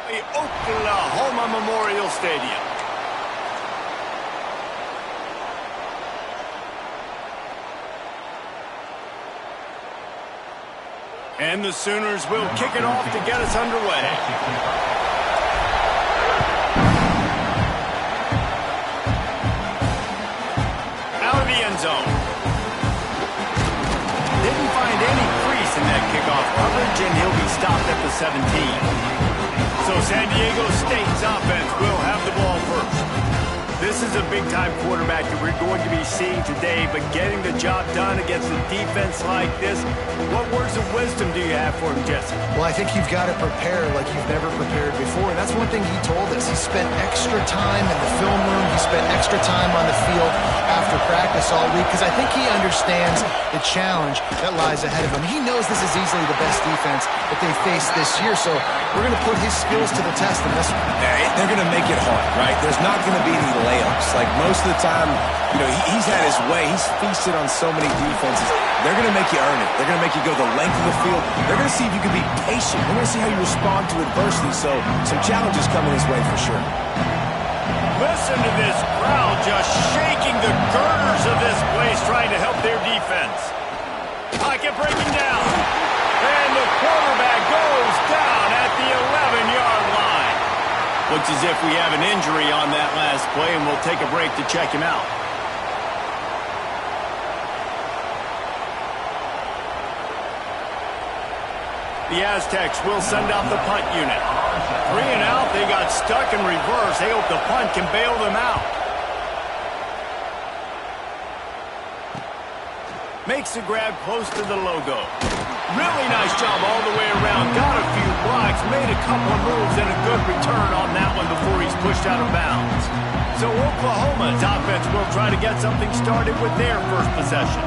The Oklahoma Memorial Stadium. And the Sooners will kick it off to get us underway. Out of the end zone. Didn't find any crease in that kickoff coverage, and he'll be stopped at the 17. So San Diego State's offense will have the ball first. This is a big-time quarterback that we're going to be seeing today, but getting the job done against a defense like this, what words of wisdom do you have for him, Jesse? Well, I think you've got to prepare like you've never prepared before, and that's one thing he told us. He spent extra time in the film room. He spent extra time on the field after practice all week, because I think he understands the challenge that lies ahead of him. He knows this is easily the best defense that they faced this year, so we're going to put his skills to the test in this one. They're going to make it hard, right? There's not going to be any layups. Like most of the time, you know, he's had his way. He's feasted on so many defenses. They're going to make you earn it. They're going to make you go the length of the field. They're going to see if you can be patient. They're going to see how you respond to adversity. So some challenges coming his way for sure. Listen to this crowd just shaking the girders of this place, trying to help their defense. Pocket breaking down. And the quarterback goes down at the 11-yard line. Looks as if we have an injury on that last play, and we'll take a break to check him out. The Aztecs will send out the punt unit. 3 and out, they got stuck in reverse. They hope the punt can bail them out. Makes the grab close to the logo. Really nice job all the way around. Got a few blocks, made a couple of moves, and a good return on that one before he's pushed out of bounds. So Oklahoma's offense will try to get something started with their first possession.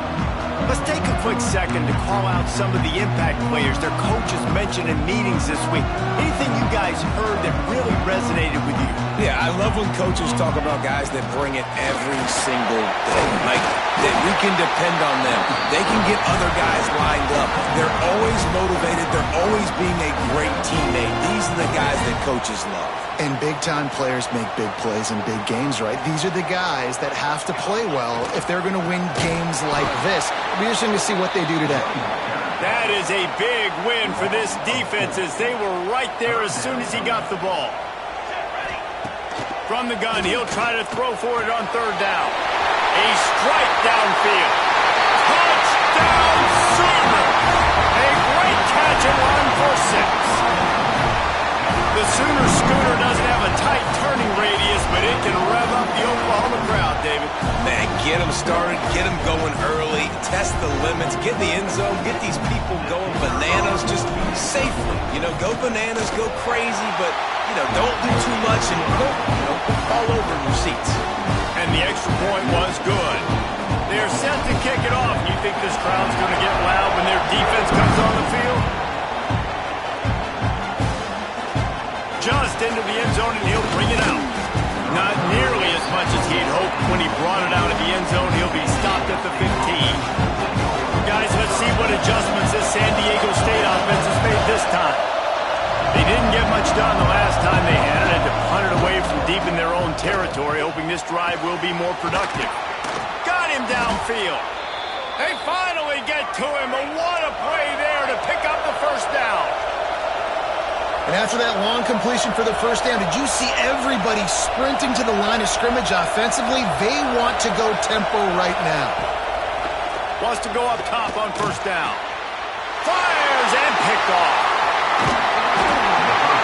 Let's take a quick second to call out some of the impact players their coaches mentioned in meetings this week. Anything you guys heard that really resonated with you? Yeah, I love when coaches talk about guys that bring it every single day. Like, that we can depend on them. They can get other guys lined up. They're always motivated. They're always being a great teammate. These are the guys that coaches love. And big-time players make big plays in big games, right? These are the guys that have to play well if they're going to win games like this. It'll be interesting to see what they do today. That is a big win for this defense, as they were right there as soon as he got the ball. From the gun, he'll try to throw for it on third down. A strike downfield. Touchdown, Sooner! A great catch and run for 6. The Sooner scooter doesn't have a tight turning radius, but it can rev up the Oklahoma crowd, David. Man, get them started, get them going early, test the limits, get the end zone, get these people going bananas just safely. You know, go bananas, go crazy, but, you know, don't do too much and go, you know, fall over in your seats. And the extra point was good. They're set to kick it off. You think this crowd's going to get loud when their defense comes on the field? Just into the end zone, and he'll bring it out. Not nearly as much as he'd hoped when he brought it out of the end zone. He'll be stopped at the 15. Guys, let's see what adjustments this San Diego State offense has made this time. They didn't get much done the last time they had it, to punt it away from deep in their own territory, hoping this drive will be more productive. Got him downfield. They finally get to him, but what a play there to pick up the first down. And after that long completion for the first down, did you see everybody sprinting to the line of scrimmage offensively? They want to go tempo right now. Wants to go up top on first down. Fires and picked off.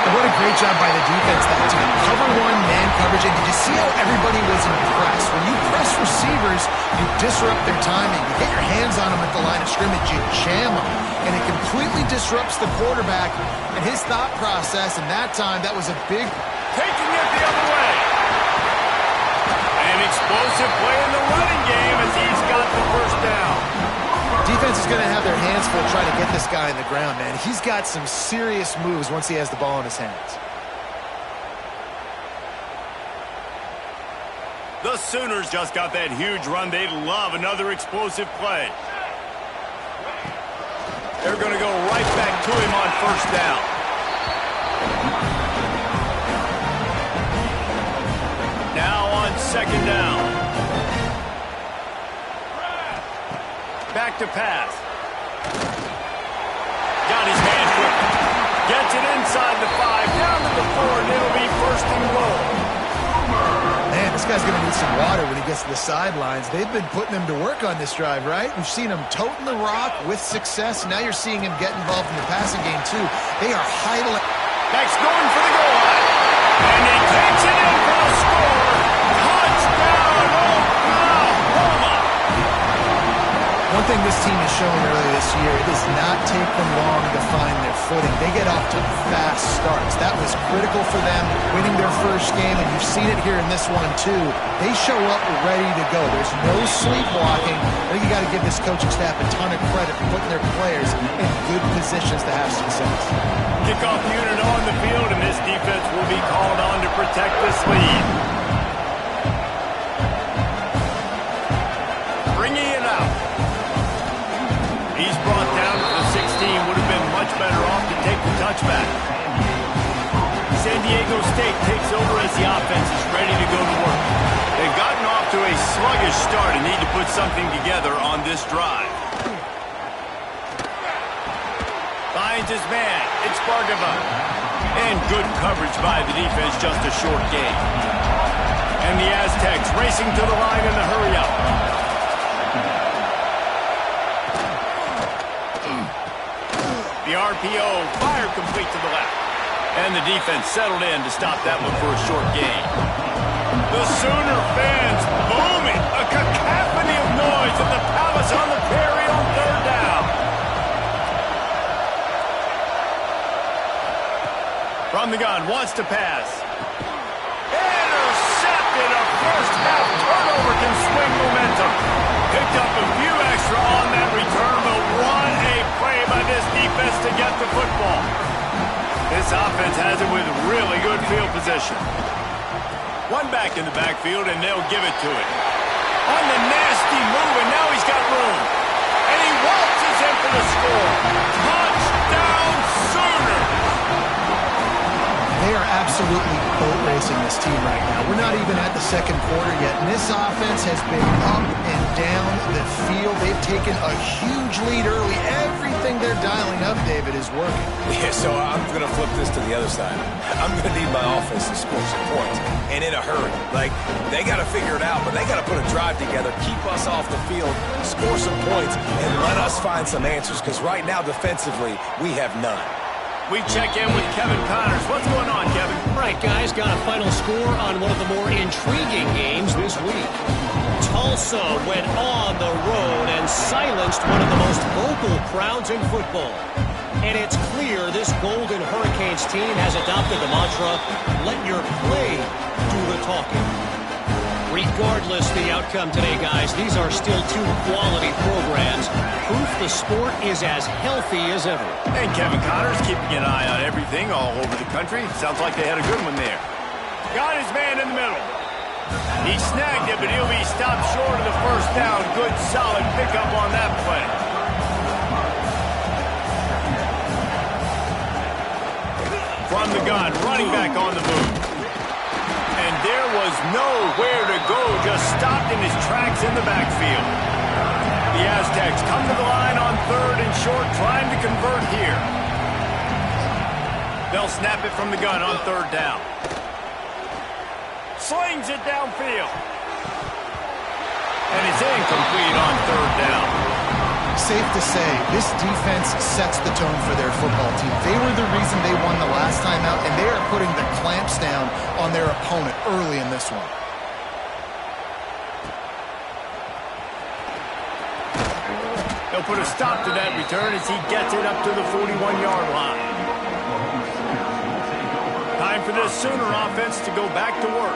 And what a great job by the defense that time. Cover one, man coverage, and did you see how everybody was impressed? When you press receivers, you disrupt their timing. You get your hands on them at the line of scrimmage, you jam them. And it completely disrupts the quarterback and his thought process. And that time, that was a big... Taking it the other way. An explosive play in the running game as he's got the first down. Defense is going to have their hands full trying to get this guy in the ground, man. He's got some serious moves once he has the ball in his hands. The Sooners just got that huge run. They'd love another explosive play. They're going to go right back to him on first down. second down. Back to pass. Got his hand quick. Gets it inside the 5, down to the 4, and it'll be first and goal. Man, this guy's going to need some water when he gets to the sidelines. They've been putting him to work on this drive, right? We've seen him toting the rock with success. Now you're seeing him get involved in the passing game, too. They are highly... Next, going for the goal line. And he takes it in for a score. Touchdown, Oklahoma. One thing this team has shown earlier this year, it does not take them long to find their footing. They get off to fast starts. That was critical for them, winning their first game, and you've seen it here in this one, too. They show up ready to go. There's no sleepwalking. I think you got to give this coaching staff a ton of credit for putting their players in good positions to have success. Kickoff unit on the field, and this defense will be called on to protect this lead. Bringing it out. He's brought down to the 16. Would have been much better off to take the touchback. San Diego State takes over as the offense is ready to go to work. They've gotten off to a sluggish start and need to put something together on this drive. Finds his man. It's Bargava. And good coverage by the defense, just a short gain. And the Aztecs racing to the line in the hurry-up. The RPO, fire complete to the left. And the defense settled in to stop that one for a short gain. The Sooner fans booming. A cacophony of noise at the Palace on the Prairie on third down. From the gun, wants to pass. Intercepted. A first half turnover can swing momentum. Picked up a few extra on that return, but what a play by this defense to get the football. This offense has it with really good field position. One back in the backfield, and they'll give it to it. On the nasty move, and now he's got room. And he waltzes in for the score. Touchdown, Sooners! They are absolutely boat racing this team right now. We're not even at the second quarter yet, and this offense has been up and down the field. They've taken a huge lead early. Everything they're dialing up, David, is working. Yeah, so I'm going to flip this to the other side. I'm going to need my offense to score some points, and in a hurry. Like, they got to figure it out, but they got to put a drive together, keep us off the field, score some points, and let us find some answers, because right now, defensively, we have none. We check in with Kevin Connors. What's going on, Kevin? Right, guys, got a final score on one of the more intriguing games this week. Tulsa went on the road and silenced one of the most vocal crowds in football. And it's clear this Golden Hurricanes team has adopted the mantra, let your play do the talking. Regardless the outcome today, guys, these are still two quality programs. Proof the sport is as healthy as ever. And Kevin Connors keeping an eye on everything all over the country. Sounds like they had a good one there. Got his man in the middle. He snagged it, but he'll be stopped short of the first down. Good, solid pickup on that play. From the gun, running back on the move. And there was nowhere to go, just stopped in his tracks in the backfield. The Aztecs come to the line on third and short, trying to convert here. They'll snap it from the gun on third down. Slings it downfield. And it's incomplete on third down. Safe to say, this defense sets the tone for their football team. They were the reason they won the last time out, and they are putting the clamps down on their opponent early in this one. They'll put a stop to that return as he gets it up to the 41-yard line. Time for this Sooner offense to go back to work.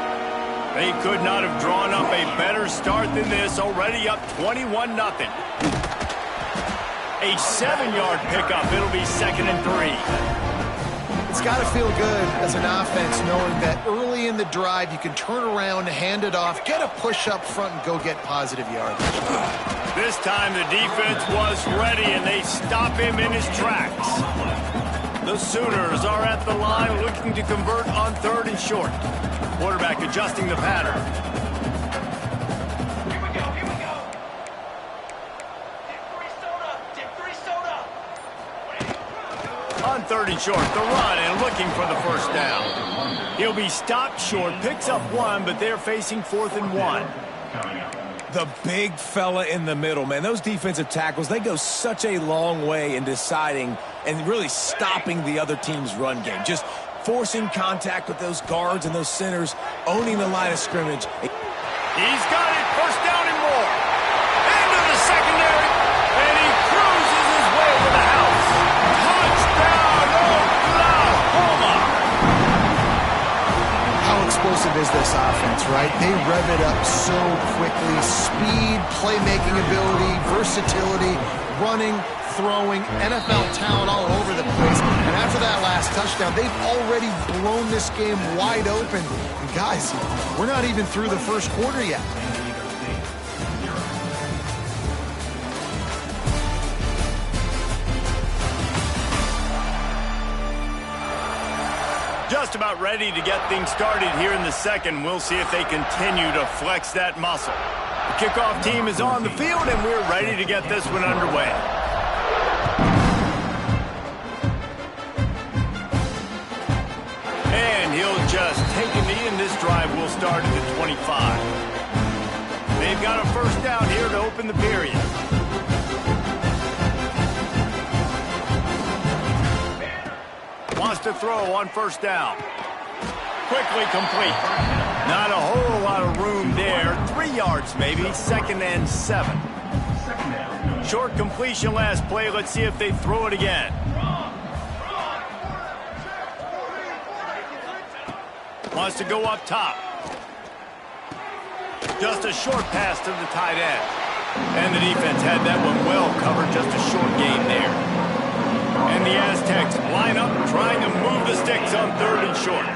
They could not have drawn up a better start than this, already up 21-0. A 7-yard pickup. It'll be 2nd and 3. It's got to feel good as an offense knowing that early in the drive you can turn around, hand it off, get a push up front, and go get positive yardage. This time the defense was ready, and they stop him in his tracks. The Sooners are at the line looking to convert on third and short. Quarterback adjusting the pattern. On 3rd and short, the run and looking for the first down. He'll be stopped short, picks up 1, but they're facing 4th and 1. The big fella in the middle, man. Those defensive tackles, they go such a long way in deciding and really stopping the other team's run game. Just forcing contact with those guards and those centers, owning the line of scrimmage. He's got it, first down and more. Into the secondary, and he cruises his way to the house. Touchdown, Oklahoma! How explosive is this offense, right? They rev it up so quickly. Speed, playmaking ability, versatility, running, throwing, NFL talent all over the place. And after that last touchdown, they've already blown this game wide open. And guys, we're not even through the first quarter yet. Just about ready to get things started here in the second. We'll see if they continue to flex that muscle. The kickoff team is on the field, and we're ready to get this one underway. And he'll just take a knee, and this drive will start at the 25. They've got a first down here to open the period. Wants to throw on first down. Quickly complete. Not a whole lot of room there. 3 yards maybe. 2nd and 7. Short completion last play. Let's see if they throw it again. Wants to go up top. Just a short pass to the tight end. And the defense had that one well covered. Just a short gain there. And the Aztecs line up, trying to move the sticks on 3rd and short.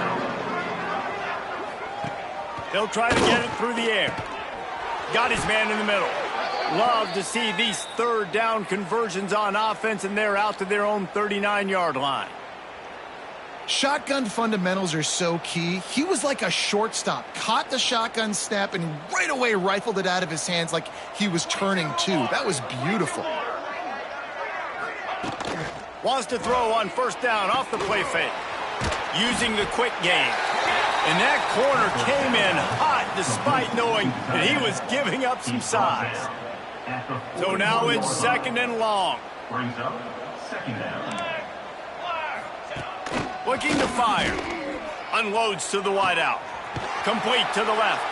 They'll try to get it through the air. Got his man in the middle. Love to see these 3rd down conversions on offense, and they're out to their own 39-yard line. Shotgun fundamentals are so key. He was like a shortstop, caught the shotgun snap, and right away rifled it out of his hands like he was turning two. That was beautiful. Wants to throw on first down off the play fake. Using the quick game. And that corner came in hot despite knowing that he was giving up some size. So now it's 2nd and long. Brings up 2nd down. Looking to fire. Unloads to the wideout. Complete to the left.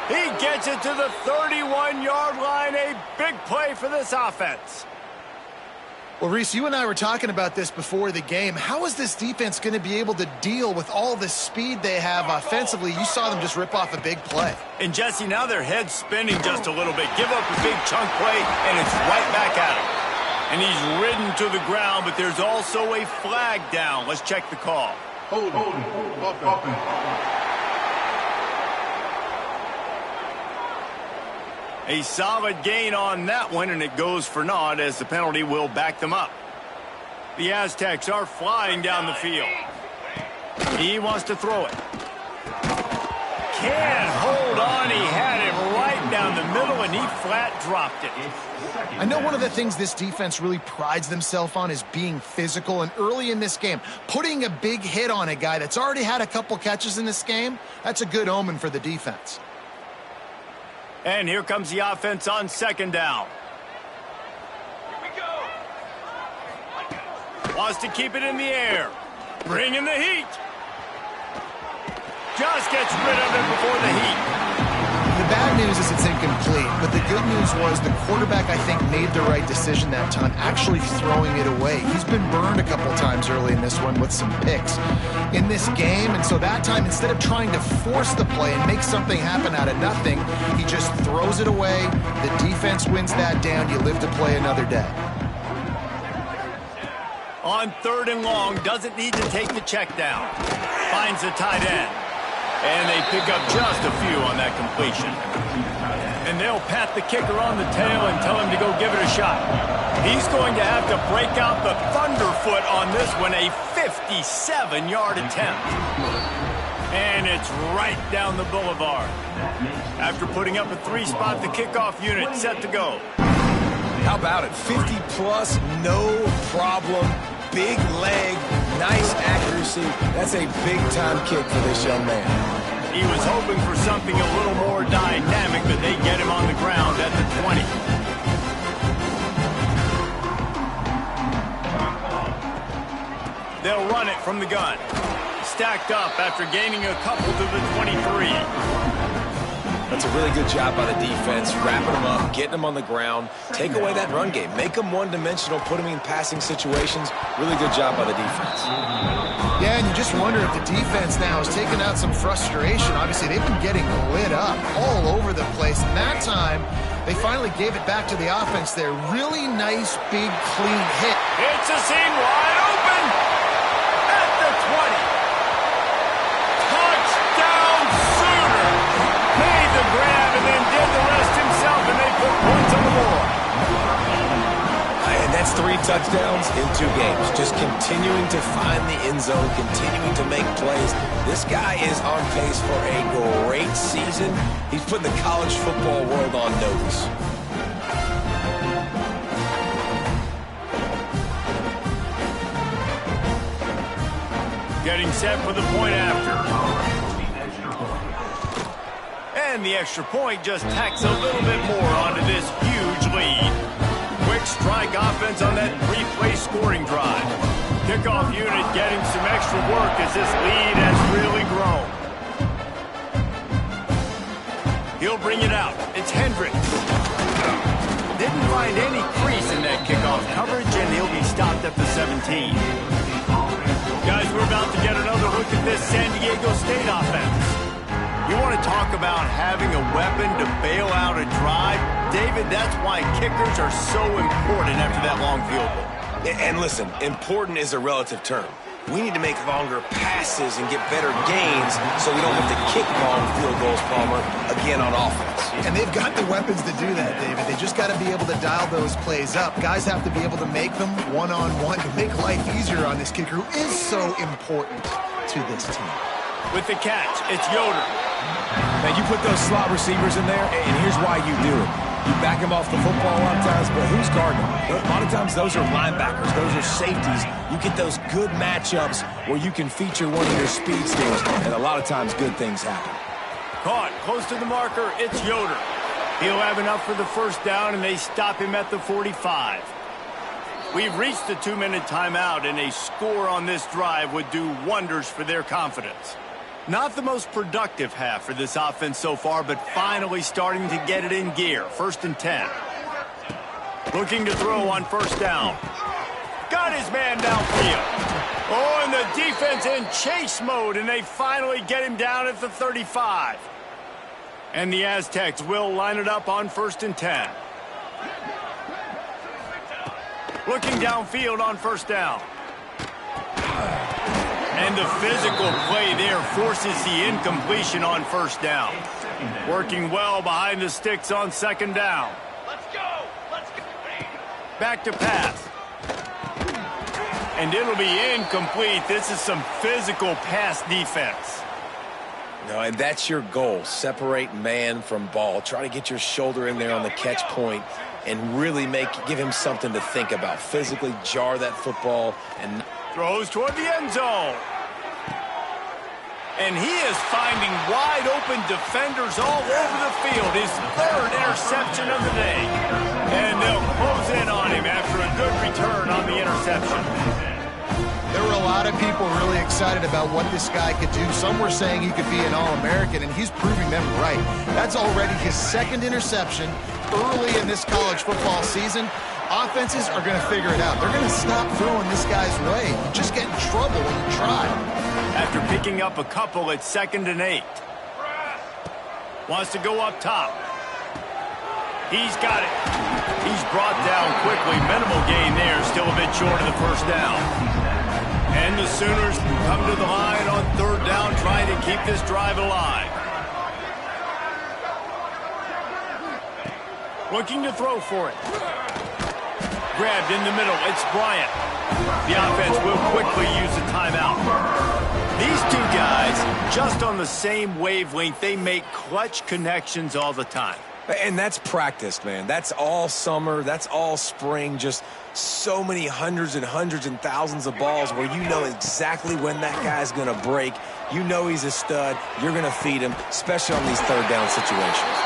He gets it to the 31-yard line. A big play for this offense. Well, Reese, you and I were talking about this before the game. How is this defense going to be able to deal with all the speed they have offensively? You saw them just rip off a big play. And, Jesse, now their head's spinning just a little bit. Give up a big chunk play, and it's right back at him. And he's ridden to the ground, but there's also a flag down. Let's check the call. Hold on. A solid gain on that one, and it goes for naught as the penalty will back them up. The Aztecs are flying down the field. He wants to throw it. Can't hold on. He had it right down the middle, and he flat dropped it. I know one of the things this defense really prides themselves on is being physical, and early in this game, putting a big hit on a guy that's already had a couple catches in this game, that's a good omen for the defense. And here comes the offense on 2nd down. Here we go. Wants to keep it in the air. Bringing the heat. Just gets rid of it before the heat. The bad news is it's incomplete, but the good news was the quarterback, I think, made the right decision that time, actually throwing it away. He's been burned a couple times early in this one with some picks in this game, and so that time, instead of trying to force the play and make something happen out of nothing, he just throws it away. The defense wins that down. You live to play another day. On 3rd and long, doesn't need to take the check down. Finds the tight end. And they pick up just a few on that completion. And they'll pat the kicker on the tail and tell him to go give it a shot. He's going to have to break out the thunderfoot on this one, a 57-yard attempt. And it's right down the boulevard. After putting up a 3-spot, the kickoff unit set to go. How about it? 50-plus, no problem. big leg, nice accuracy. That's a big-time kick for this young man. He was hoping for something a little more dynamic, but they get him on the ground at the 20. They'll run it from the gun. Stacked up after gaining a couple to the 23. That's a really good job by the defense, wrapping them up, getting them on the ground, take away that run game, make them one-dimensional, put them in passing situations. Really good job by the defense. Yeah, and you just wonder if the defense now is taking out some frustration. Obviously, they've been getting lit up all over the place. And that time, they finally gave it back to the offense there. Really nice, big, clean hit. It's a seam wide open at the 20. Touchdown Sooner. Made the grab and then did the rest himself, and they put points on the board. And that's 3 touchdowns in 2 games. Just continuing to find the end zone, continuing to make plays. This guy is on pace for a great season. He's putting the college football world on notice. Getting set for the point after. And the extra point just tacks a little bit more onto this huge lead. Quick strike offense on that 3-play scoring drive. Kickoff unit getting some extra work as this lead has really grown. He'll bring it out. It's Hendricks. Didn't find any crease in that kickoff coverage, and he'll be stopped at the 17. Guys, we're about to get another look at this San Diego State offense. You want to talk about having a weapon to bail out a drive? David, that's why kickers are so important after that long field goal. And listen, important is a relative term. We need to make longer passes and get better gains so we don't have to kick long field goals, Palmer, again on offense. And they've got the weapons to do that, David. They just got to be able to dial those plays up. Guys have to be able to make them one-on-one to make life easier on this kicker who is so important to this team. With the catch, it's Yoder. Now, you put those slot receivers in there, and here's why you do it. You back them off the football a lot of times, but who's guarding them? A lot of times, those are linebackers. Those are safeties. You get those good matchups where you can feature one of your speedsters, and a lot of times, good things happen. Caught close to the marker, it's Yoder. He'll have enough for the first down, and they stop him at the 45. We've reached the 2-minute timeout, and a score on this drive would do wonders for their confidence. Not the most productive half for this offense so far, but finally starting to get it in gear. 1st and 10. Looking to throw on first down. Got his man downfield. Oh, and the defense in chase mode, and they finally get him down at the 35. And the Aztecs will line it up on 1st and 10. Looking downfield on first down. And the physical play there forces the incompletion on first down. Working well behind the sticks on 2nd down. Let's go! Let's go! Back to pass. And it'll be incomplete. This is some physical pass defense. No, and that's your goal. Separate man from ball. Try to get your shoulder in there on the catch point and really give him something to think about. Physically jar that football and throws toward the end zone. And he is finding wide open defenders all over the field. His 3rd interception of the day. And they'll close in on him after a good return on the interception. There were a lot of people really excited about what this guy could do. Some were saying he could be an All-American, and he's proving them right. That's already his 2nd interception early in this college football season. Offenses are going to figure it out. They're going to stop throwing this guy's way. You just get in trouble when you try. After picking up a couple at 2nd and 8. Wants to go up top. He's got it. He's brought down quickly. Minimal gain there. Still a bit short of the first down. And the Sooners come to the line on 3rd down, trying to keep this drive alive. Looking to throw for it. Grabbed in the middle. It's Bryant. The offense will quickly use a timeout. These two guys, just on the same wavelength, they make clutch connections all the time. And that's practice, man. That's all summer. That's all spring. Just so many hundreds and hundreds and thousands of balls where you know exactly when that guy's going to break. You know he's a stud. You're going to feed him, especially on these third down situations.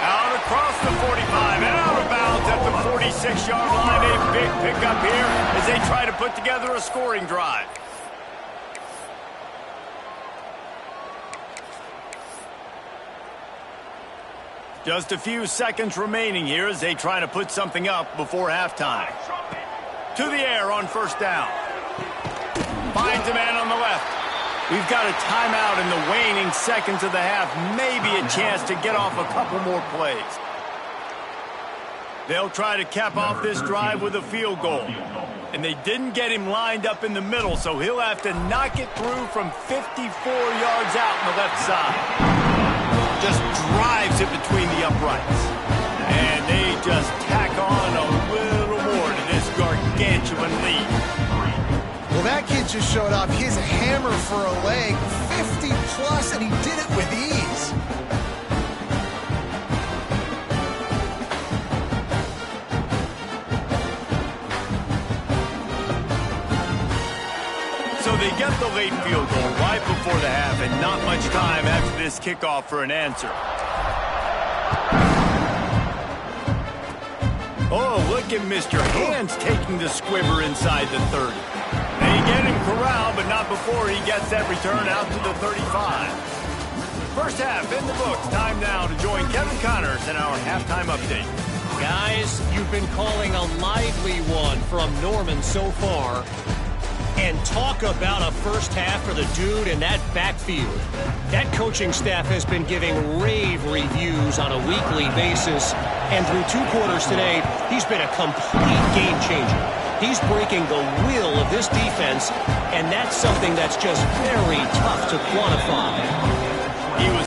Out across the 45 and out of bounds at the 46-yard line. A big pickup here as they try to put together a scoring drive. Just a few seconds remaining here as they try to put something up before halftime. To the air on first down. Finds a man on the left. We've got a timeout in the waning seconds of the half. Maybe a chance to get off a couple more plays. They'll try to cap off this drive with a field goal. And they didn't get him lined up in the middle, so he'll have to knock it through from 54 yards out on the left side. Just drives it between the uprights. And they just tack on a little more to this gargantuan lead. Well, that kid just showed off his hammer for a leg, 50-plus, and he did it with ease. So they get the late field goal right before the half, and not much time after this kickoff for an answer. Oh, look at Mr. Hands taking the squibber inside the 30. They get him corralled, but not before he gets that return out to the 35. First half in the books. Time now to join Kevin Connors in our halftime update. Guys, you've been calling a lively one from Norman so far. And talk about a first half for the dude in that backfield. That coaching staff has been giving rave reviews on a weekly basis. And through 2 quarters today, he's been a complete game changer. He's breaking the will of this defense, and that's something that's just very tough to quantify. He was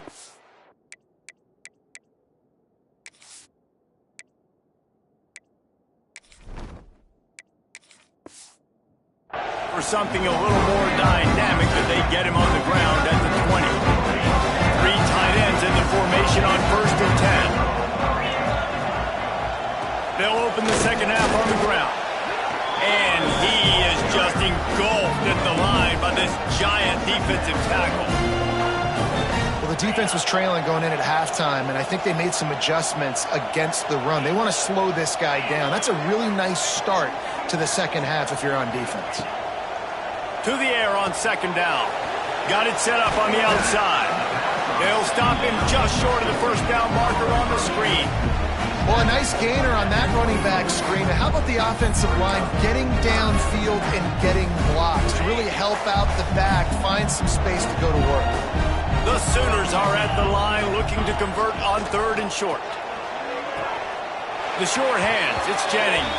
for something a little more dynamic, that they get him on the ground at the 20. 3 tight ends in the formation on 1st and 10. They'll open the second half on the ground. And he is just engulfed at the line by this giant defensive tackle. Well, the defense was trailing going in at halftime, and I think they made some adjustments against the run. They want to slow this guy down. That's a really nice start to the second half if you're on defense. To the air on second down. Got it set up on the outside. They'll stop him just short of the first down marker on the screen. Well, a nice gainer on that running back screen. How about the offensive line getting downfield and getting blocks to really help out the back, find some space to go to work? The Sooners are at the line looking to convert on 3rd and short. The short hands, it's Jennings.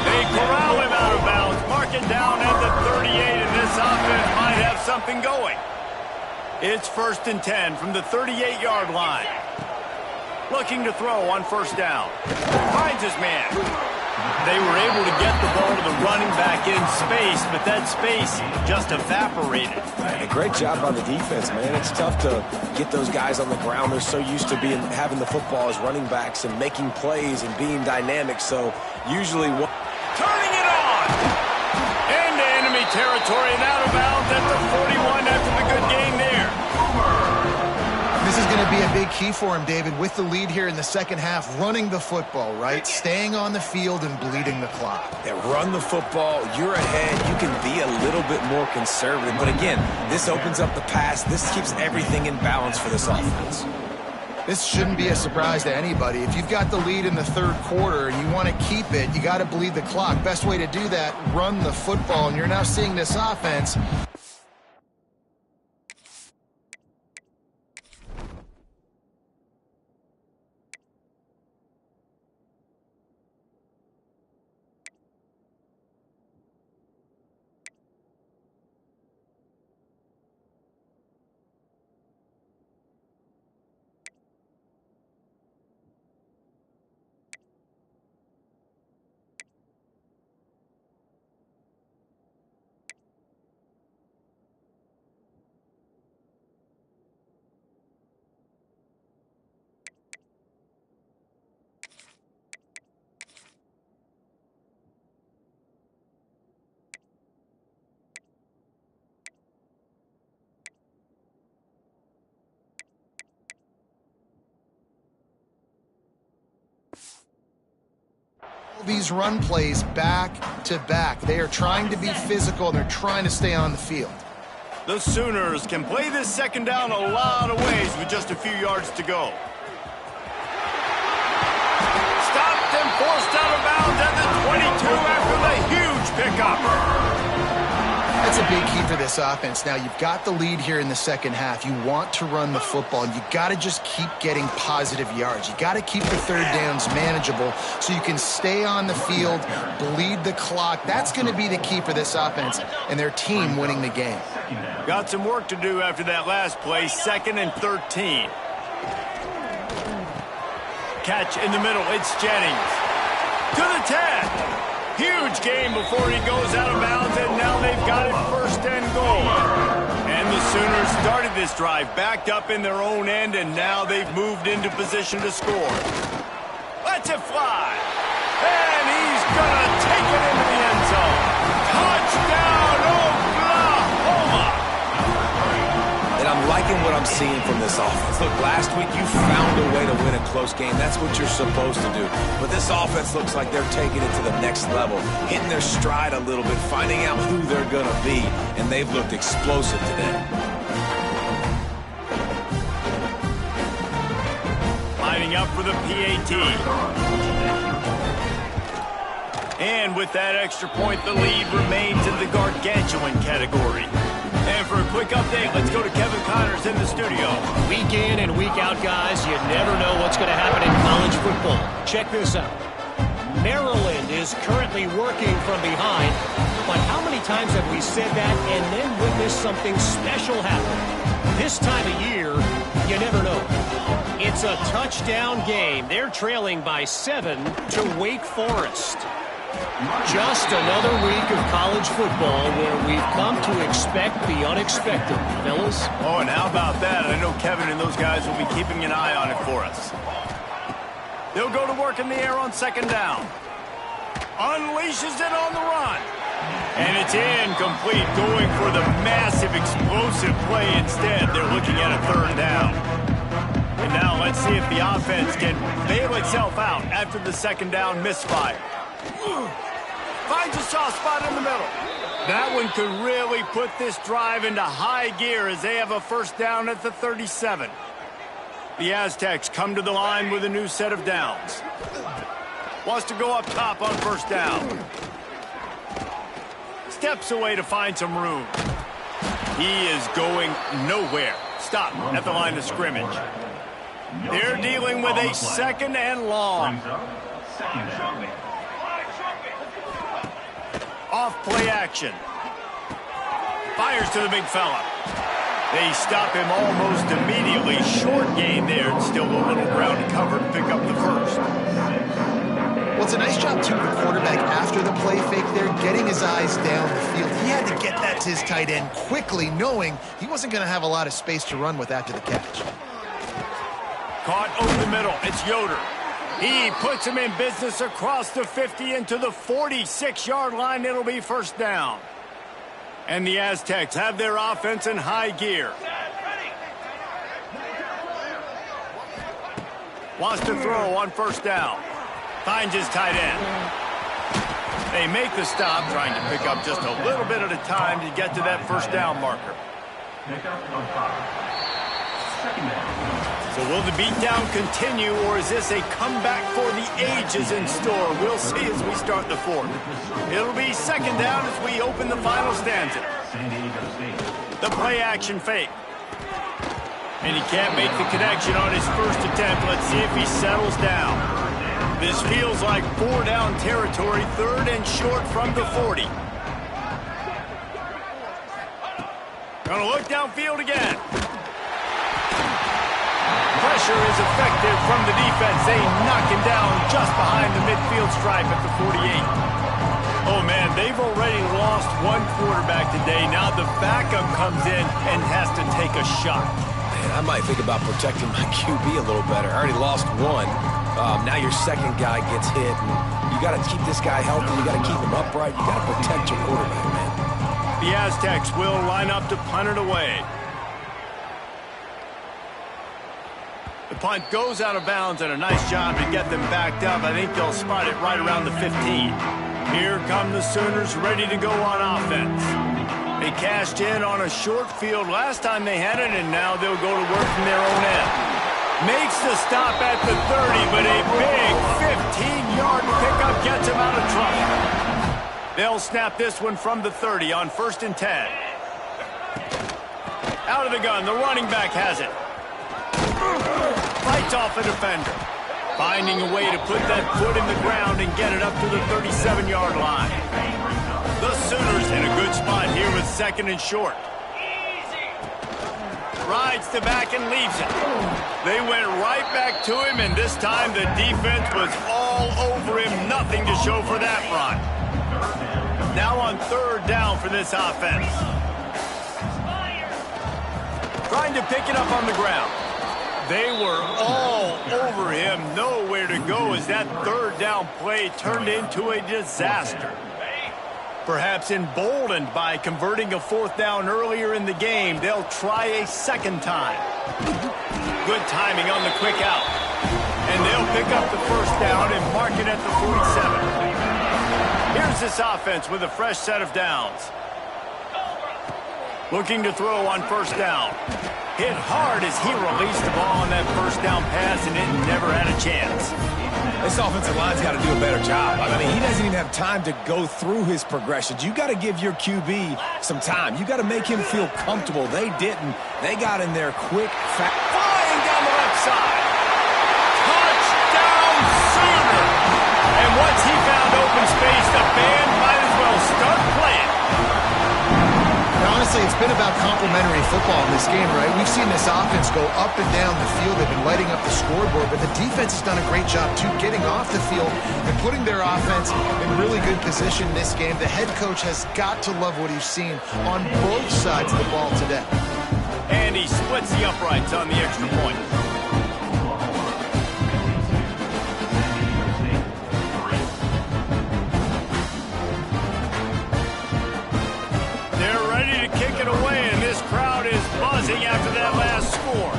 They corral him out of bounds, mark it down at the 38, and this offense might have something going. It's 1st and 10 from the 38-yard line. Looking to throw on first down. Finds his man. They were able to get the ball to the running back in space, but that space just evaporated. A great job by the defense, man. It's tough to get those guys on the ground. They're so used to having the football as running backs and making plays and being dynamic. So usually turning it on into enemy territory and out of bounds at the 41 after the good gain there. This is going to be a big key for him, David, with the lead here in the second half, running the football, right? Staying on the field and bleeding the clock. Yeah, run the football. You're ahead. You can be a little bit more conservative. But again, this opens up the pass. This keeps everything in balance for this offense. This shouldn't be a surprise to anybody. If you've got the lead in the 3rd quarter and you want to keep it, you got to bleed the clock. Best way to do that, run the football. And you're now seeing this offense These run plays back to back. They are trying to be physical, and they're trying to stay on the field. The Sooners can play this second down a lot of ways with just a few yards to go. Stopped and forced out of bounds at the 22 after the huge pickup. That's a big key for this offense. Now, you've got the lead here in the second half. You want to run the football, and you got to just keep getting positive yards. You got to keep the third downs manageable so you can stay on the field, bleed the clock. That's going to be the key for this offense and their team winning the game. Got some work to do after that last play, 2nd and 13. Catch in the middle, it's Jennings. To the 10. Huge game before he goes out of bounds, and now they've got it 1st and goal. And the Sooners started this drive backed up in their own end, and now they've moved into position to score. Lets it fly. And he's going to take it into the end zone. Touchdown, Oklahoma! And I'm liking what I'm seeing from this offense. Look, last week you found a way to win a close game. That's what you're supposed to do. But this offense looks like they're taking it to the next level, hitting their stride a little bit, finding out who they're going to be, and they've looked explosive today. Lining up for the PAT. And with that extra point, the lead remains in the gargantuan category. And for a quick update, let's go to Kevin Connors in the studio. Week in and week out, guys, you never know what's going to happen in college football. Check this out. Maryland is currently working from behind, but how many times have we said that and then witnessed something special happen? This time of year, you never know. It's a touchdown game. They're trailing by 7 to Wake Forest. Just another week of college football where we've come to expect the unexpected, fellas. Oh, and how about that? I know Kevin and those guys will be keeping an eye on it for us. They'll go to work in the air on 2nd down. Unleashes it on the run. And it's incomplete, going for the massive explosive play instead. They're looking at a 3rd down. And now let's see if the offense can bail itself out after the 2nd down misfire. Finds a soft spot in the middle. That one could really put this drive into high gear as they have a 1st down at the 37. The Aztecs come to the line with a new set of downs. Wants to go up top on 1st down. Steps away to find some room. He is going nowhere. Stop at the line of scrimmage. They're dealing with a 2nd and long. Off play action. Fires to the big fella. They stop him almost immediately. Short gain there, and still a little ground to cover to pick up the 1st. Well, it's a nice job, too, the quarterback after the play fake there, getting his eyes down the field. He had to get that to his tight end quickly, knowing he wasn't going to have a lot of space to run with after the catch. Caught over the middle. It's Yoder. He puts him in business across the 50 into the 46-yard line. It'll be 1st down. And the Aztecs have their offense in high gear. Wants to throw on 1st down. Finds his tight end. They make the stop, trying to pick up just a little bit at a time to get to that 1st down marker. So will the beatdown continue, or is this a comeback for the ages in store? We'll see as we start the 4th. It'll be 2nd down as we open the final stanza. The play action fake. And he can't make the connection on his 1st attempt. Let's see if he settles down. This feels like 4 down territory, 3rd and short from the 40. Gonna look downfield again. Pressure is effective from the defense. They knock him down just behind the midfield stripe at the 48. Oh, man, they've already lost one quarterback today. Now the backup comes in and has to take a shot. Man, I might think about protecting my QB a little better. I already lost one. Now your 2nd guy gets hit. And you got to keep this guy healthy. You got to keep him upright. You got to protect your quarterback, man. The Aztecs will line up to punt it away. The punt goes out of bounds, and a nice job to get them backed up. I think they'll spot it right around the 15. Here come the Sooners ready to go on offense. They cashed in on a short field last time they had it, and now they'll go to work from their own end. Makes the stop at the 30, but a big 15-yard pickup gets him out of trouble. They'll snap this one from the 30 on 1st and 10. Out of the gun, the running back has it. Fights off a defender. Finding a way to put that foot in the ground and get it up to the 37-yard line. The Sooners in a good spot here with 2nd and short. Rides to back and leaves it. They went right back to him, and this time the defense was all over him. Nothing to show for that run. Now on 3rd down for this offense. Trying to pick it up on the ground. They were all over him. Nowhere to go as that 3rd down play turned into a disaster. Perhaps emboldened by converting a 4th down earlier in the game, they'll try a 2nd time. Good timing on the quick out. And they'll pick up the 1st down and mark it at the 47. Here's this offense with a fresh set of downs. Looking to throw on 1st down. Hit hard as he released the ball on that 1st down pass, and it never had a chance. This offensive line's got to do a better job. I mean, he doesn't even have time to go through his progressions. You got to give your QB some time. You got to make him feel comfortable. They didn't. They got in there quick, fast. Flying down the left side. Touchdown, Sooner! And once he found open space, the band might as well start playing. Honestly, it's been about complementary football in this game, right? We've seen this offense go up and down the field. They've been lighting up the scoreboard, but the defense has done a great job, too, getting off the field and putting their offense in really good position in this game. The head coach has got to love what he's seen on both sides of the ball today. And he splits the uprights on the extra point. It away, and this crowd is buzzing after that last score.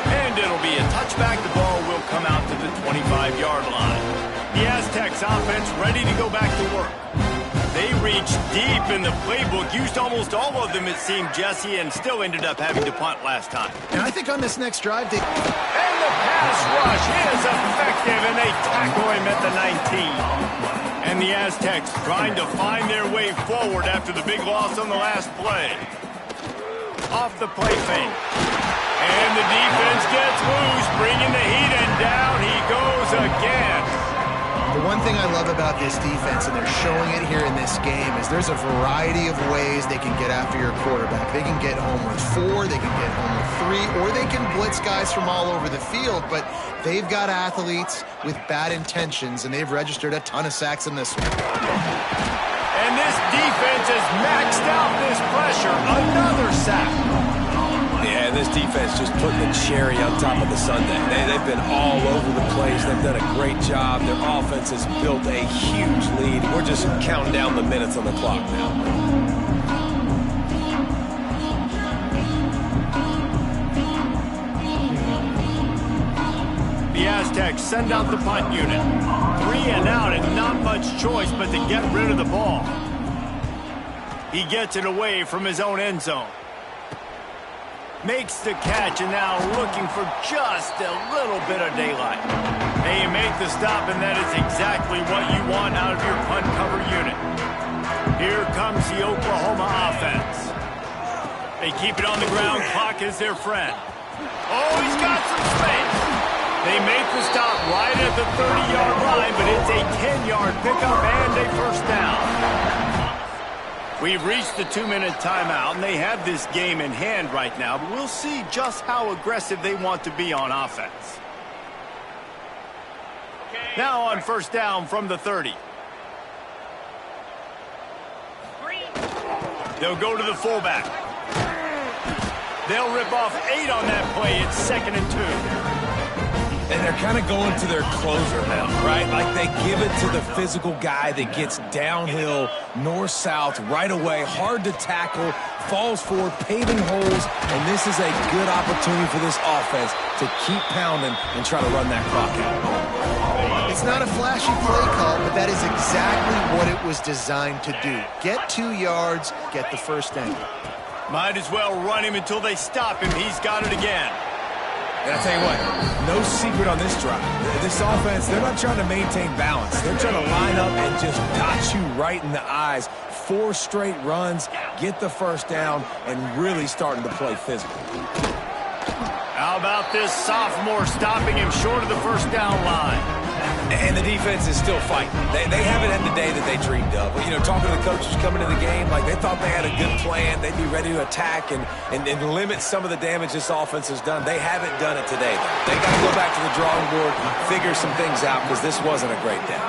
And it'll be a touchback. The ball will come out to the 25-yard line. The Aztecs offense ready to go back to work. They reached deep in the playbook, used almost all of them, it seemed, Jesse, and still ended up having to punt last time. And I think on this next drive, they... And the pass rush is effective, and they tackle him at the 19. And the Aztecs trying to find their way forward after the big loss on the last play. Off the play fake. And the defense gets loose, bringing the heat, and down he goes again. The one thing I love about this defense, and they're showing it here in this game, is there's a variety of ways they can get after your quarterback. They can get home with 4, they can get home with 3, or they can blitz guys from all over the field, but they've got athletes with bad intentions, and they've registered a ton of sacks in this one. And this defense has maxed out this pressure. Another sack. Yeah, this defense just putting the cherry on top of the sundae. They've been all over the place. They've done a great job. Their offense has built a huge lead. We're just counting down the minutes on the clock now. The Aztecs send out the punt unit. 3 and out, and not much choice but to get rid of the ball. He gets it away from his own end zone. Makes the catch, and now looking for just a little bit of daylight. They make the stop, and that is exactly what you want out of your punt cover unit. Here comes the Oklahoma offense. They keep it on the ground. Clock is their friend. Oh, he's got some space. They make the stop right at the 30-yard line, but it's a 10-yard pickup and a 1st down. We've reached the 2-minute timeout, and they have this game in hand right now, but we'll see just how aggressive they want to be on offense. Now on 1st down from the 30. They'll go to the fullback. They'll rip off 8 on that play. It's 2nd and 2. And they're kind of going to their closer now, right? Like they give it to the physical guy that gets downhill, north-south, right away, hard to tackle, falls forward, paving holes, and this is a good opportunity for this offense to keep pounding and try to run that clock out. It's not a flashy play call, but that is exactly what it was designed to do. Get 2 yards, get the first down. Might as well run him until they stop him. He's got it again. And I tell you what, no secret on this drive. This offense, they're not trying to maintain balance. They're trying to line up and just dot you right in the eyes. 4 straight runs, get the first down, and really starting to play physical. How about this sophomore stopping him short of the first down line? And the defense is still fighting. They haven't had the day that they dreamed of. You know, talking to the coaches coming into the game, like they thought they had a good plan. They'd be ready to attack and limit some of the damage this offense has done. They haven't done it today. They got to go back to the drawing board, figure some things out because this wasn't a great day.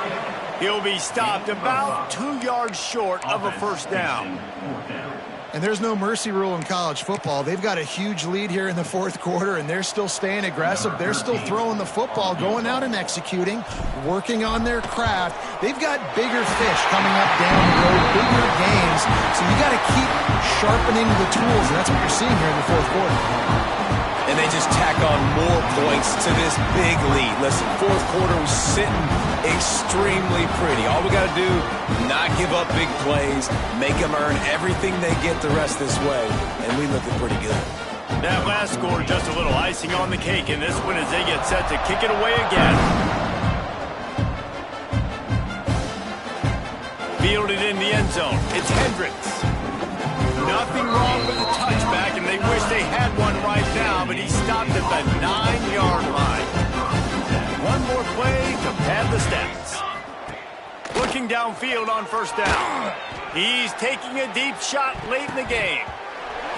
He'll be stopped about 2 yards short of a first down. And there's no mercy rule in college football. They've got a huge lead here in the fourth quarter, and they're still staying aggressive. They're still throwing the football, going out and executing, working on their craft. They've got bigger fish coming up down the road, bigger games. So you got to keep sharpening the tools, and that's what you're seeing here in the fourth quarter. And they just tack on more points to this big lead. Listen, fourth quarter was sitting extremely pretty. All we got to do, not give up big plays, make them earn everything they get the rest this way, and we looking pretty good. That last score, just a little icing on the cake in this one as they get set to kick it away again. Fielded in the end zone. It's Hendricks. Nothing wrong with the touchback, and they wish they had one right now, but he stopped at the 9-yard line. One more play to pad the stats. Looking downfield on first down. He's taking a deep shot late in the game.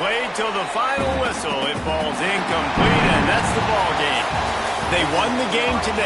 Played till the final whistle. It falls incomplete, and that's the ball game. They won the game today.